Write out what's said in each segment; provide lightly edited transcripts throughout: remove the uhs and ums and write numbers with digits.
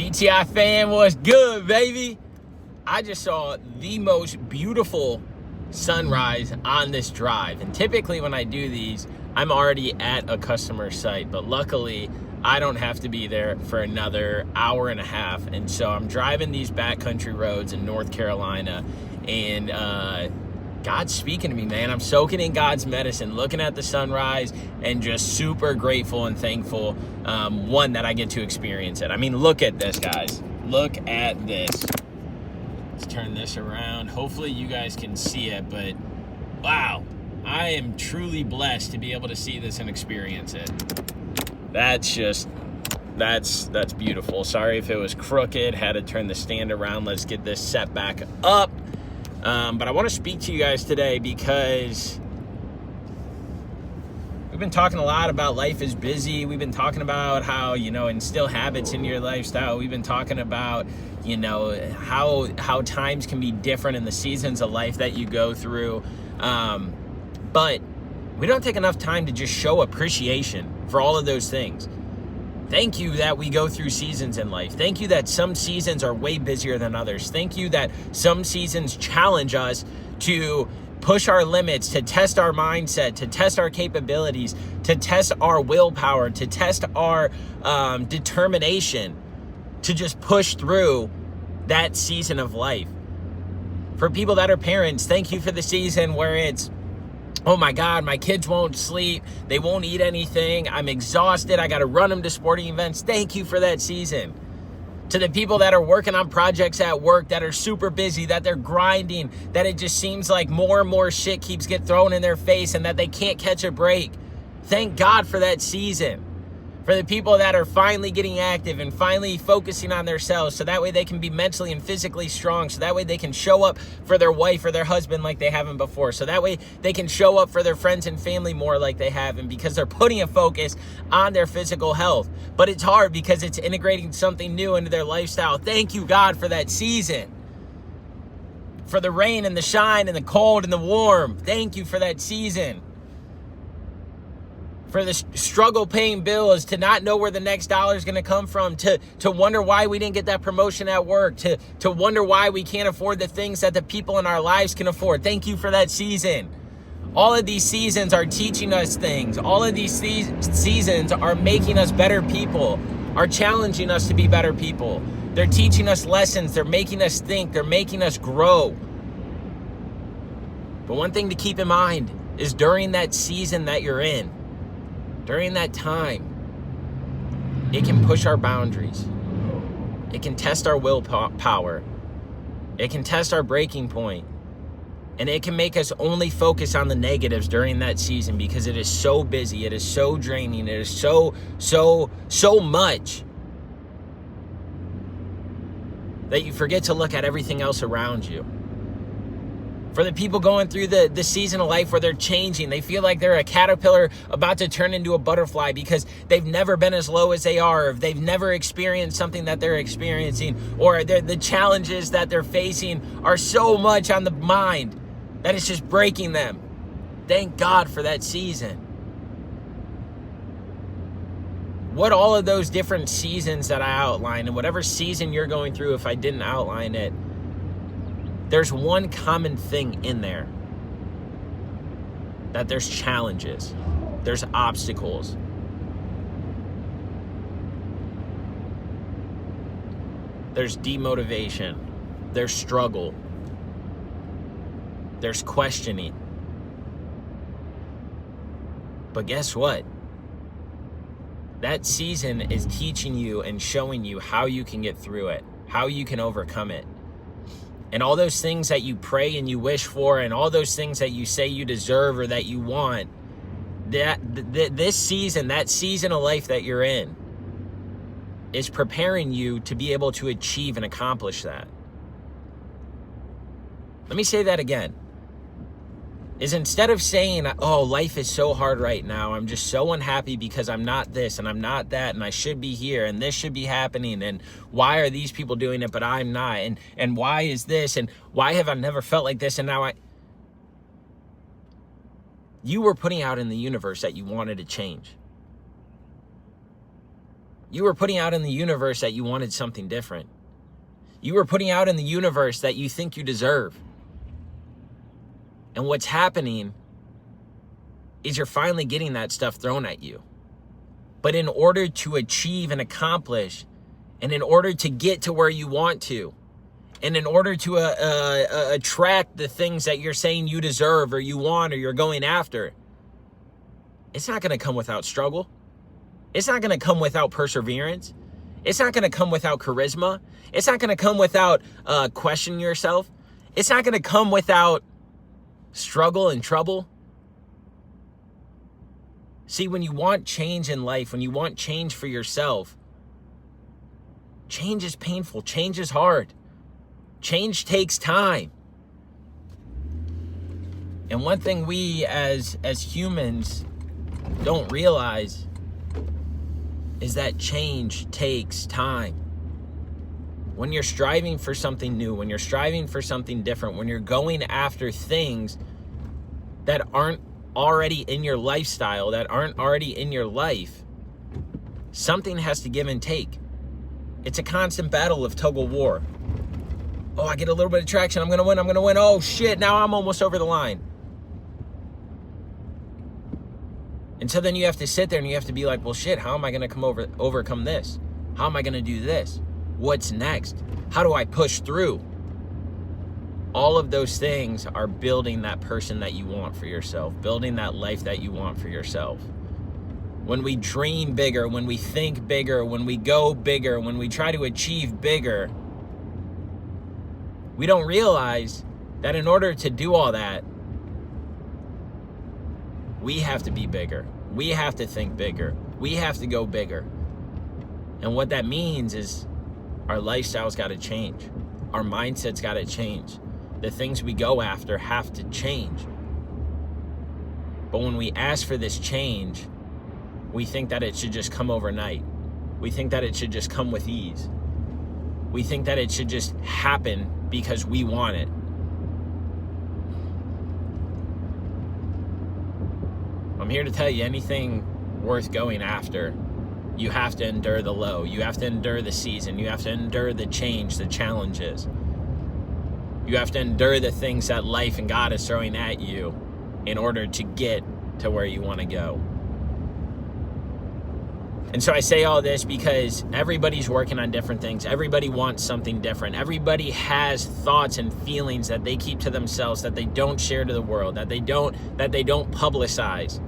DTI fam, what's good, baby? I just saw the most beautiful sunrise on this drive. And typically when I do these, I'm already at a customer site. But luckily, I don't have to be there for another hour and a half. And so I'm driving these backcountry roads in North Carolina. And God's speaking to me, man. I'm soaking in God's medicine, looking at the sunrise, and just super grateful and thankful, one, that I get to experience it. I mean, look at this, guys. Look at this. Let's turn this around. Hopefully you guys can see it, but wow, I am truly blessed to be able to see this and experience it. That's beautiful. Sorry if it was crooked, had to turn the stand around. Let's get this set back up. But I want to speak to you guys today because we've been talking a lot about life is busy. We've been talking about how, instill habits in your lifestyle. We've been talking about, how times can be different in the seasons of life that you go through. But we don't take enough time to just show appreciation for all of those things. Thank you that we go through seasons in life. Thank you that some seasons are way busier than others. Thank you that some seasons challenge us to push our limits, to test our mindset, to test our capabilities, to test our willpower, to test our determination, to just push through that season of life. For people that are parents, thank you for the season where it's, oh my God, my kids won't sleep. They won't eat anything. I'm exhausted. I got to run them to sporting events. Thank you for that season. To the people that are working on projects at work that are super busy, that they're grinding, that it just seems like more and more shit keeps getting thrown in their face and that they can't catch a break. Thank God for that season. For the people that are finally getting active and finally focusing on themselves so that way they can be mentally and physically strong, so that way they can show up for their wife or their husband like they haven't before, so that way they can show up for their friends and family more like they haven't because they're putting a focus on their physical health. But it's hard because it's integrating something new into their lifestyle. Thank you, God, for that season. For the rain and the shine and the cold and the warm. Thank you for that season. For the struggle paying bills, to not know where the next dollar is going to come from, to wonder why we didn't get that promotion at work, to wonder why we can't afford the things that the people in our lives can afford. Thank you for that season. All of these seasons are teaching us things. All of these seasons are making us better people, are challenging us to be better people. They're teaching us lessons. They're making us think. They're making us grow. But one thing to keep in mind is during that season that you're in, during that time, it can push our boundaries. It can test our willpower. It can test our breaking point. And it can make us only focus on the negatives during that season because it is so busy. It is so draining. It is so much that you forget to look at everything else around you. For the people going through the season of life where they're changing, they feel like they're a caterpillar about to turn into a butterfly because they've never been as low as they are, or they've never experienced something that they're experiencing, or the challenges that they're facing are so much on the mind that it's just breaking them. Thank God for that season. What all of those different seasons that I outlined, and whatever season you're going through, if I didn't outline it, there's one common thing in there. That there's challenges. There's obstacles. There's demotivation. There's struggle. There's questioning. But guess what? That season is teaching you and showing you how you can get through it, how you can overcome it. And all those things that you pray and you wish for, and all those things that you say you deserve or that you want, this season, that season of life that you're in, is preparing you to be able to achieve and accomplish that. Let me say that again. Is instead of saying, oh, life is so hard right now, I'm just so unhappy because I'm not this and I'm not that and I should be here and this should be happening and why are these people doing it but I'm not, and why is this, and why have I never felt like this, and now you were putting out in the universe that you wanted to change. You were putting out in the universe that you wanted something different. You were putting out in the universe that you think you deserve. And what's happening is you're finally getting that stuff thrown at you. But in order to achieve and accomplish, and in order to get to where you want to, and in order to attract the things that you're saying you deserve or you want or you're going after, it's not going to come without struggle. It's not going to come without perseverance. It's not going to come without charisma. It's not going to come without questioning yourself. It's not going to come without struggle and trouble. See, when you want change in life, when you want change for yourself, change is painful. Change is hard. Change takes time. And one thing we as humans don't realize is that change takes time. When you're striving for something new, when you're striving for something different, when you're going after things that aren't already in your lifestyle, that aren't already in your life, something has to give and take. It's a constant battle of tug of war. Oh, I get a little bit of traction. I'm going to win. Oh, shit. Now I'm almost over the line. And so then you have to sit there and you have to be like, well, shit, how am I going to overcome this? How am I going to do this? What's next? How do I push through? All of those things are building that person that you want for yourself, building that life that you want for yourself. When we dream bigger, when we think bigger, when we go bigger, when we try to achieve bigger, we don't realize that in order to do all that, we have to be bigger. We have to think bigger. We have to go bigger. And what that means is our lifestyle's got to change. Our mindset's got to change. The things we go after have to change. But when we ask for this change, we think that it should just come overnight. We think that it should just come with ease. We think that it should just happen because we want it. I'm here to tell you, anything worth going after, you have to endure the low. You have to endure the season. You have to endure the change, the challenges. You have to endure the things that life and God is throwing at you in order to get to where you want to go. And so I say all this because everybody's working on different things. Everybody wants something different. Everybody has thoughts and feelings that they keep to themselves, that they don't share to the world, that they don't publicize.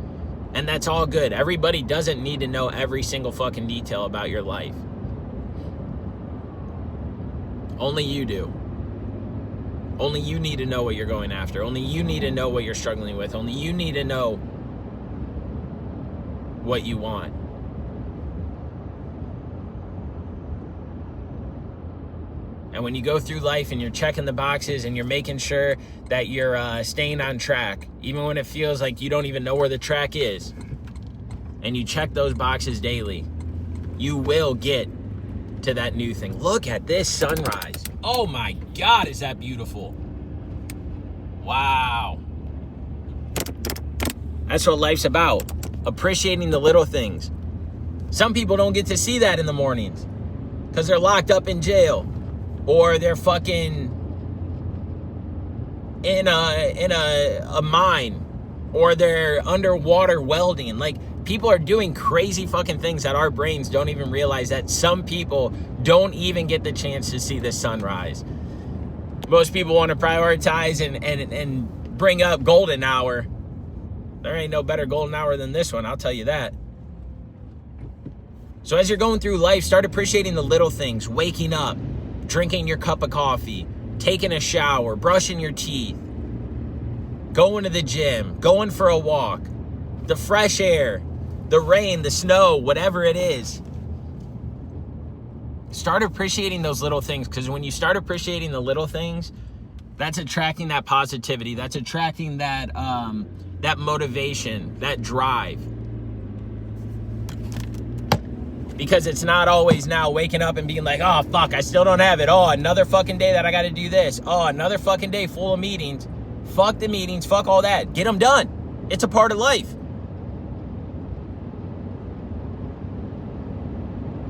And that's all good. Everybody doesn't need to know every single fucking detail about your life. Only you do. Only you need to know what you're going after. Only you need to know what you're struggling with. Only you need to know what you want. And when you go through life and you're checking the boxes and you're making sure that you're staying on track, even when it feels like you don't even know where the track is, and you check those boxes daily, you will get to that new thing. Look at this sunrise. Oh my God, is that beautiful? Wow. That's what life's about. Appreciating the little things. Some people don't get to see that in the mornings because they're locked up in jail. Or they're fucking in a mine, or they're underwater welding. Like, people are doing crazy fucking things that our brains don't even realize, that some people don't even get the chance to see the sunrise. Most people want to prioritize and bring up golden hour. There ain't no better golden hour than this one, I'll tell you that. So as you're going through life, start appreciating the little things. Waking up, drinking your cup of coffee, taking a shower, brushing your teeth, going to the gym, going for a walk, the fresh air, the rain, the snow, whatever it is. Start appreciating those little things, because when you start appreciating the little things, that's attracting that positivity. That's attracting that that motivation, that drive. Because it's not always now waking up and being like, oh, fuck, I still don't have it. Oh, another fucking day that I got to do this. Oh, another fucking day full of meetings. Fuck the meetings. Fuck all that. Get them done. It's a part of life.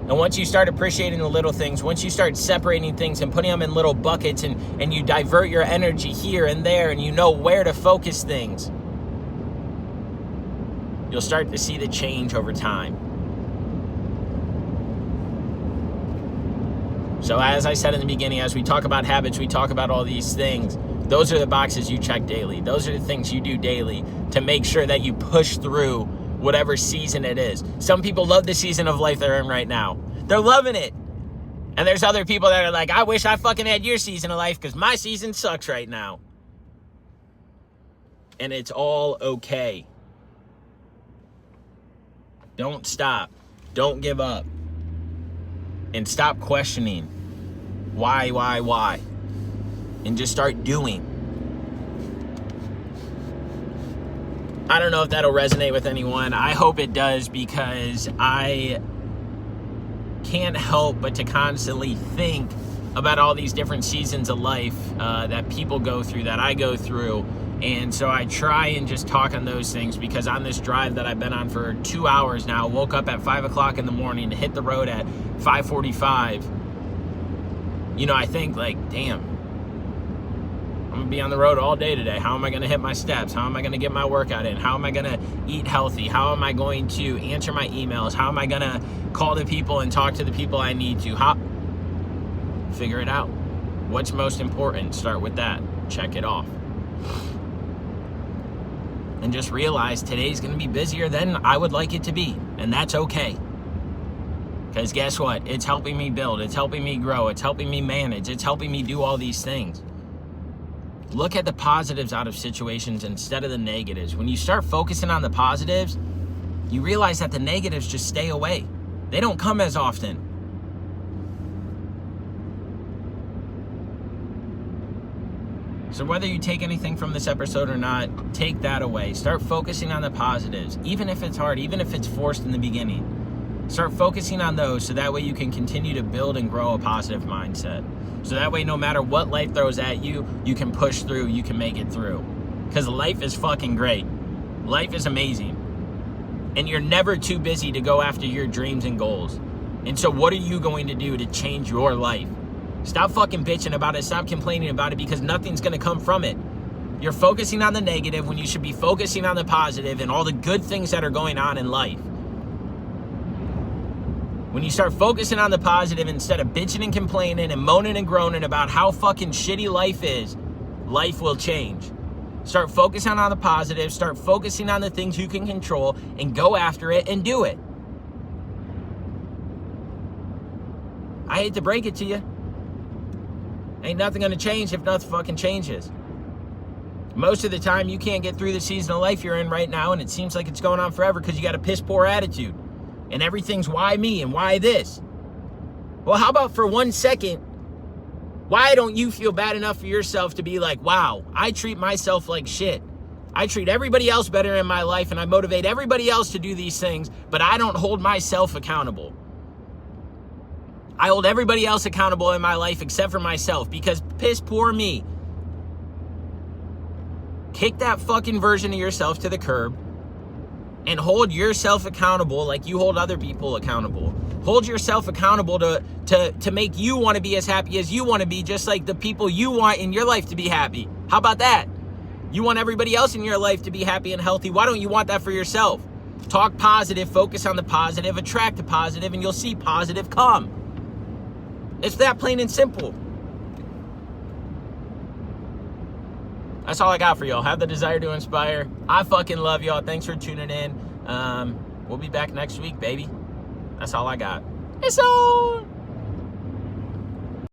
And And once you start appreciating the little things, once you start separating things and putting them in little buckets, and you divert your energy here and there, and you know where to focus things, you'll start to see the change over time. So as I said in the beginning, as we talk about habits, we talk about all these things. Those are the boxes you check daily. Those are the things you do daily to make sure that you push through whatever season it is. Some people love the season of life they're in right now. They're loving it. And there's other people that are like, I wish I fucking had your season of life because my season sucks right now. And it's all okay. Don't stop. Don't give up. And stop questioning why, and just start doing. I don't know if that'll resonate with anyone. I hope it does, because I can't help but to constantly think about all these different seasons of life that people go through, that I go through. And so I try and just talk on those things, because on this drive that I've been on for 2 hours now, woke up at 5 o'clock in the morning to hit the road at 5:45. I think like, damn, I'm gonna be on the road all day today. How am I gonna hit my steps? How am I gonna get my workout in? How am I gonna eat healthy? How am I going to answer my emails? How am I gonna call the people and talk to the people I need to? Figure it out. What's most important? Start with that. Check it off. And just realize today's going to be busier than I would like it to be. And that's okay. Because guess what? It's helping me build. It's helping me grow. It's helping me manage. It's helping me do all these things. Look at the positives out of situations instead of the negatives. When you start focusing on the positives, you realize that the negatives just stay away. They don't come as often. So whether you take anything from this episode or not, take that away. Start focusing on the positives, even if it's hard, even if it's forced in the beginning. Start focusing on those, so that way you can continue to build and grow a positive mindset. So that way, no matter what life throws at you, you can push through, you can make it through. Because life is fucking great. Life is amazing. And you're never too busy to go after your dreams and goals. And so what are you going to do to change your life? Stop fucking bitching about it. Stop complaining about it, because nothing's going to come from it. You're focusing on the negative when you should be focusing on the positive and all the good things that are going on in life. When you start focusing on the positive instead of bitching and complaining and moaning and groaning about how fucking shitty life is, life will change. Start focusing on the positive. Start focusing on the things you can control and go after it and do it. I hate to break it to you. Ain't nothing gonna change if nothing fucking changes. Most of the time, you can't get through the season of life you're in right now, and it seems like it's going on forever because you got a piss poor attitude. And everything's why me and why this? Well, how about for 1 second, why don't you feel bad enough for yourself to be like, wow, I treat myself like shit. I treat everybody else better in my life, and I motivate everybody else to do these things, but I don't hold myself accountable. I hold everybody else accountable in my life except for myself, because piss poor me. Kick that fucking version of yourself to the curb and hold yourself accountable like you hold other people accountable. Hold yourself accountable to make you want to be as happy as you want to be, just like the people you want in your life to be happy. How about that? You want everybody else in your life to be happy and healthy. Why don't you want that for yourself? Talk positive, focus on the positive, attract the positive, and you'll see positive come. It's that plain and simple. That's all I got for y'all. Have the desire to inspire. I fucking love y'all. Thanks for tuning in. We'll be back next week, baby. That's all I got. It's on.